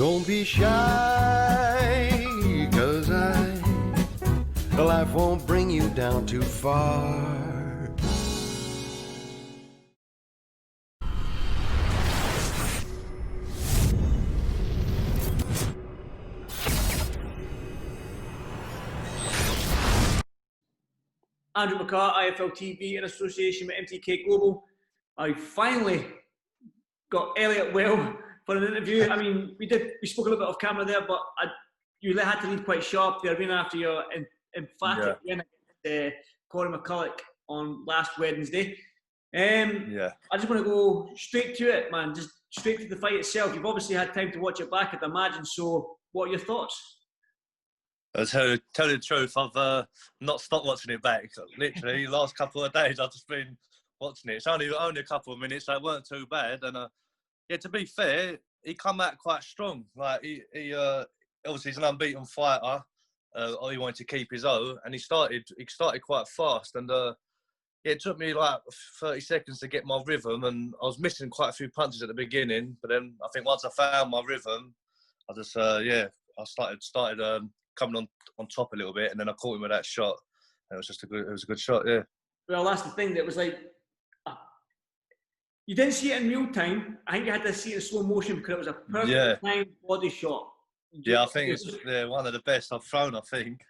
Don't be shy, 'cause life won't bring you down too far. Andrew McCART, IFL TV, in association with MTK Global. I finally got Elliot well for an interview. I mean, we spoke a little bit off camera there, but you had to leave quite sharp the arena after your emphatic win against Corey McCulloch on last Wednesday. I just want to go straight to it, man. Just straight to the fight itself. You've obviously had time to watch it back, I'd imagine. So, what are your thoughts? I'll tell you the truth, I've not stopped watching it back. Literally, the last couple of days, I've just been watching it. It's only a couple of minutes, so it weren't too bad. And to be fair, he come out quite strong. Like he obviously he's an unbeaten fighter. He wanted to keep his own, and he started quite fast. And it took me like 30 seconds to get my rhythm, and I was missing quite a few punches at the beginning. But then I think once I found my rhythm, I just I started coming on top a little bit, and then I caught him with that shot. And it was a good shot, yeah. Well, that's the thing. That was like you didn't see it in real time. I think you had to see it in slow motion because it was a perfect timed body shot. Yeah, I think it's one of the best I've thrown. I think.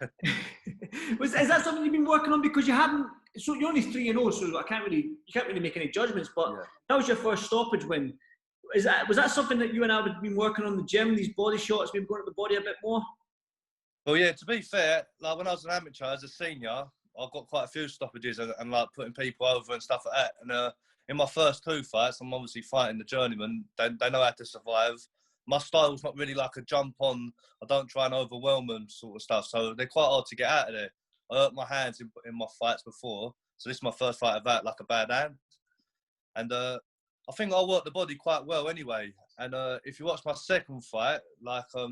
Is that something you've been working on? Because you haven't. So you're only 3-0, so you can't really make any judgments. But that was your first stoppage win. Was that something that you and I have been working on in the gym? These body shots, maybe going to the body a bit more. Well, yeah. To be fair, like when I was an amateur, as a senior, I got quite a few stoppages and like putting people over and stuff like that. And in my first two fights, I'm obviously fighting the journeyman. They know how to survive. My style's not really like a jump on. I don't try and overwhelm them sort of stuff. So they're quite hard to get out of there. I hurt my hands in my fights before. So this is my first fight about like a bad hand. And I think I worked the body quite well anyway. And if you watch my second fight, like I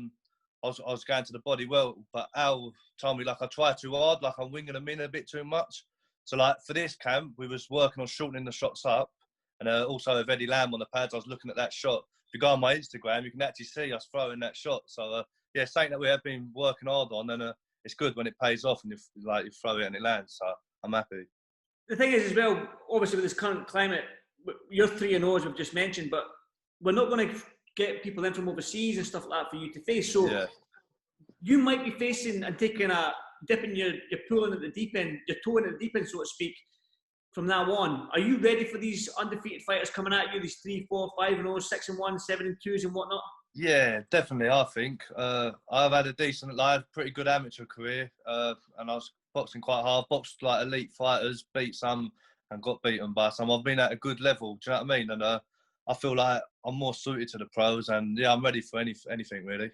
was going to the body well, but Al told me like I try too hard, like I'm winging them in a bit too much. So like for this camp, we was working on shortening the shots up. And also with Eddie Lamb on the pads, I was looking at that shot. If you go on my Instagram, you can actually see us throwing that shot. So something that we have been working hard on, and it's good when it pays off and you throw it and it lands. So I'm happy. The thing is as well, obviously with this current climate, you're 3-0 as we've just mentioned, but we're not going to get people in from overseas and stuff like that for you to face. So you might be facing and taking dipping your pulling at the deep end, your toe in at the deep end, so to speak, from now on. Are you ready for these undefeated fighters coming at you, these 3, 4, 5-0, 6-1, 7-2s and whatnot? Yeah, definitely. I think I've had a pretty good amateur career, and I was boxing quite hard. Boxed like elite fighters, beat some, and got beaten by some. I've been at a good level. Do you know what I mean? And I feel like I'm more suited to the pros, and I'm ready for anything really.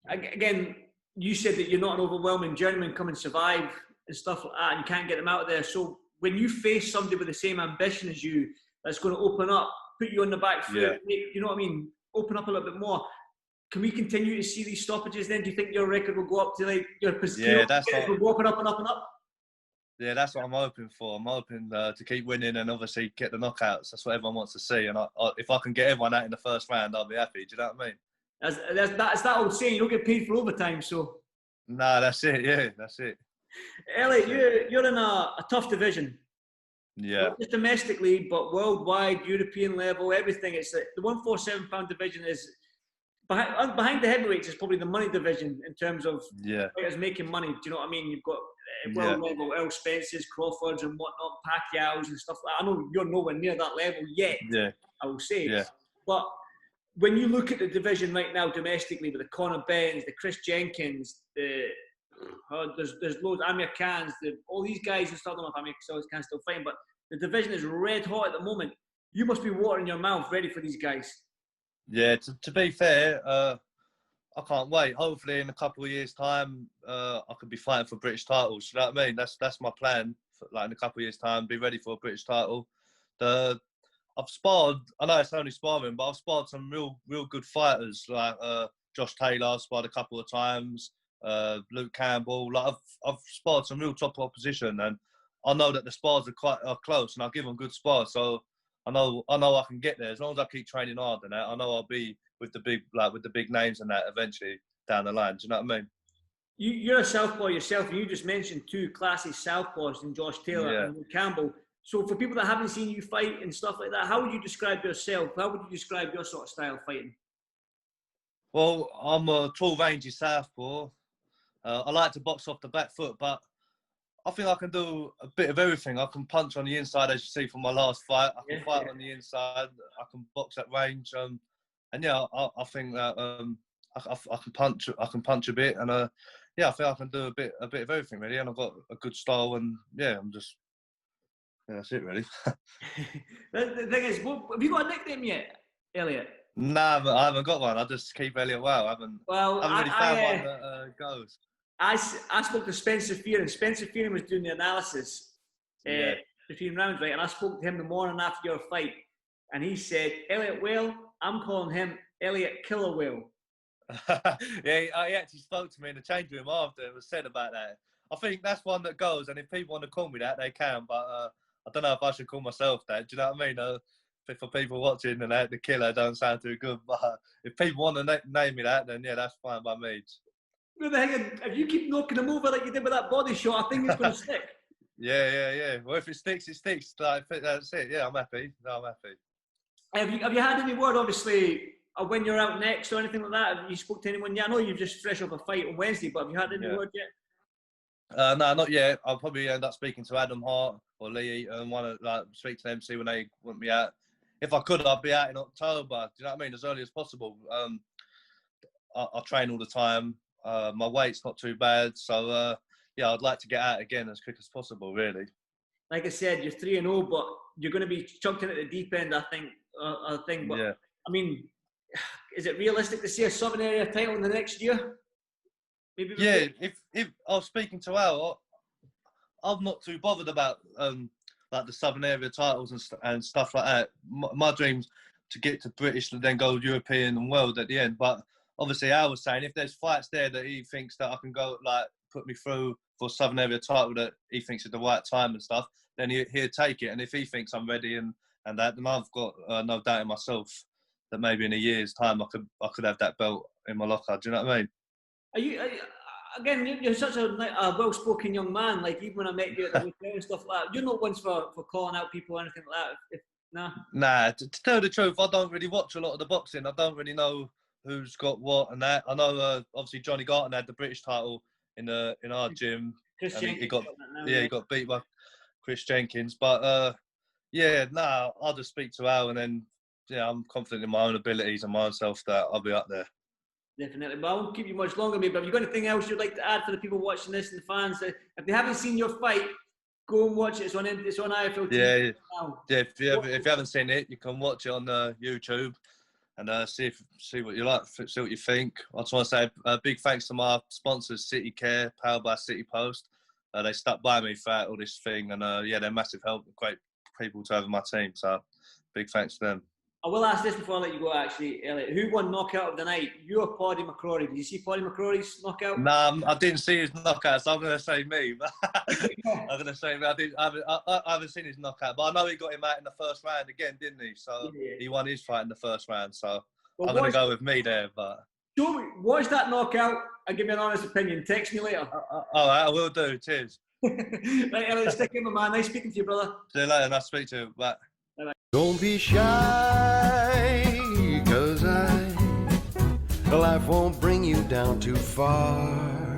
Again, you said that you're not an overwhelming journeyman, come and survive and stuff like that, and you can't get them out of there. So when you face somebody with the same ambition as you, that's going to open up, put you on the back foot, you know what I mean, open up a little bit more. Can we continue to see these stoppages then? Do you think your record will go up to like your position? Walking up and up and up? Yeah, that's what I'm hoping for. I'm hoping to keep winning and obviously get the knockouts. That's what everyone wants to see. And if I can get everyone out in the first round, I'll be happy. Do you know what I mean? That's that old saying, you don't get paid for overtime, so. No, that's it. Yeah, that's it. Elliot, you're in a tough division. Yeah. Not just domestically, but worldwide, European level, everything. It's the 147-pound division is behind the heavyweights is probably the money division in terms of fighters making money. Do you know what I mean? You've got world level Earl Spence's, Crawford's, and whatnot, Pacquiao's and stuff like that. I know you're nowhere near that level yet. Yeah. I will say. Yeah. But when you look at the division right now domestically with the Conor Benns, the Chris Jenkins, there's loads, Amir Khan's, all these guys and stuff. I don't know if Amir Khan's still fighting, but the division is red hot at the moment. You must be watering your mouth ready for these guys. Yeah, to be fair, I can't wait. Hopefully in a couple of years' time, I could be fighting for British titles. You know what I mean? That's my plan. Like in a couple of years' time, be ready for a British title. I've sparred. I know it's only sparring, but I've sparred some real good fighters like Josh Taylor. I've sparred a couple of times. Luke Campbell. Like I've sparred some real top opposition, and I know that the spars are close, and I give them good spars. So I know I can get there as long as I keep training hard. And that I know I'll be with the big names and that eventually down the line. Do you know what I mean? You're a southpaw yourself, and you just mentioned two classic southpaws in Josh Taylor and Luke Campbell. So for people that haven't seen you fight and stuff like that, how would you describe yourself? How would you describe your sort of style of fighting? Well, I'm a tall, rangy southpaw. I like to box off the back foot, but I think I can do a bit of everything. I can punch on the inside, as you see from my last fight. I can fight on the inside. I can box at range. And yeah, I think that I can punch. I can punch a bit, and I think I can do a bit of everything really. And I've got a good style, and that's it really. The thing is, have you got a nickname yet, Elliot? Nah, I haven't got one. I just keep Elliot well. I haven't really found one that goes. I spoke to Spencer Fearon, and Spencer Fearon was doing the analysis between rounds, right? And I spoke to him the morning after your fight, and he said, Elliot Whale, I'm calling him Elliot Killer Whale. He actually spoke to me in the change room after and was said about that. I think that's one that goes, and if people want to call me that, they can, but I don't know if I should call myself that. Do you know what I mean? For people watching, and the killer don't sound too good, but if people want to name me that, then yeah, that's fine by me. Well, if you keep knocking him over like you did with that body shot, I think it's going to stick. Yeah. Well, if it sticks, it sticks. Like, that's it. Yeah, I'm happy. No, I'm happy. Have you had any word, obviously, of when you're out next or anything like that? Have you spoke to anyone? Yeah, I know you're just fresh off a fight on Wednesday, but have you had any word yet? No, not yet. I'll probably end up speaking to Adam Hart or Lee and want to speak to them, see when they want me out. If I could, I'd be out in October. Do you know what I mean? As early as possible. I train all the time. My weight's not too bad, so I'd like to get out again as quick as possible, really. Like I said, you're 3-0, but you're going to be chucked in at the deep end, I think. But I mean, is it realistic to see a Southern Area title in the next year? Maybe. Yeah, if I was speaking to Al, I'm not too bothered about like the Southern Area titles and stuff like that. My dream's to get to British and then go European and world at the end, but. Obviously, I was saying if there's fights there that he thinks that I can go, like, put me through for Southern Area title that he thinks is the right time and stuff, then he'll take it. And if he thinks I'm ready and that, then I've got no doubt in myself that maybe in a year's time I could have that belt in my locker. Do you know what I mean? Again, you're such a well-spoken young man. Like, even when I met you at the hotel and stuff like that, you're not one for calling out people or anything like that. Nah, to tell the truth, I don't really watch a lot of the boxing. I don't really know who's got what and that. I know obviously Johnny Garton had the British title in our gym. He got beat by Chris Jenkins. But I'll just speak to Al, and then I'm confident in my own abilities and myself that I'll be up there. Definitely. But I won't keep you much longer, mate. But have you got anything else you'd like to add for the people watching this and the fans? If they haven't seen your fight, go and watch it. It's on IFL TV. Yeah. If you haven't seen it, you can watch it on YouTube. And see what you like, see what you think. I just want to say a big thanks to my sponsors, City Care, powered by City Post. They stuck by me throughout all this thing, and they're massive help, great people to have in my team. So big thanks to them. I will ask this before I let you go, actually, Elliot. Who won knockout of the night? You or Paddy McCrory? Did you see Paddy McCrory's knockout? Nah, I didn't see his knockout, so I'm going to say me. I'm going to say me. I haven't seen his knockout, but I know he got him out in the first round again, didn't he? So he won his fight in the first round. So I'm going to go with me there. But show me, watch that knockout and give me an honest opinion. Text me later. All right, I will do. Cheers. Right, Elliot, stick in, my man. Nice speaking to you, brother. See you later. Nice to speak to you. Bye. Don't be shy, 'cause life won't bring you down too far.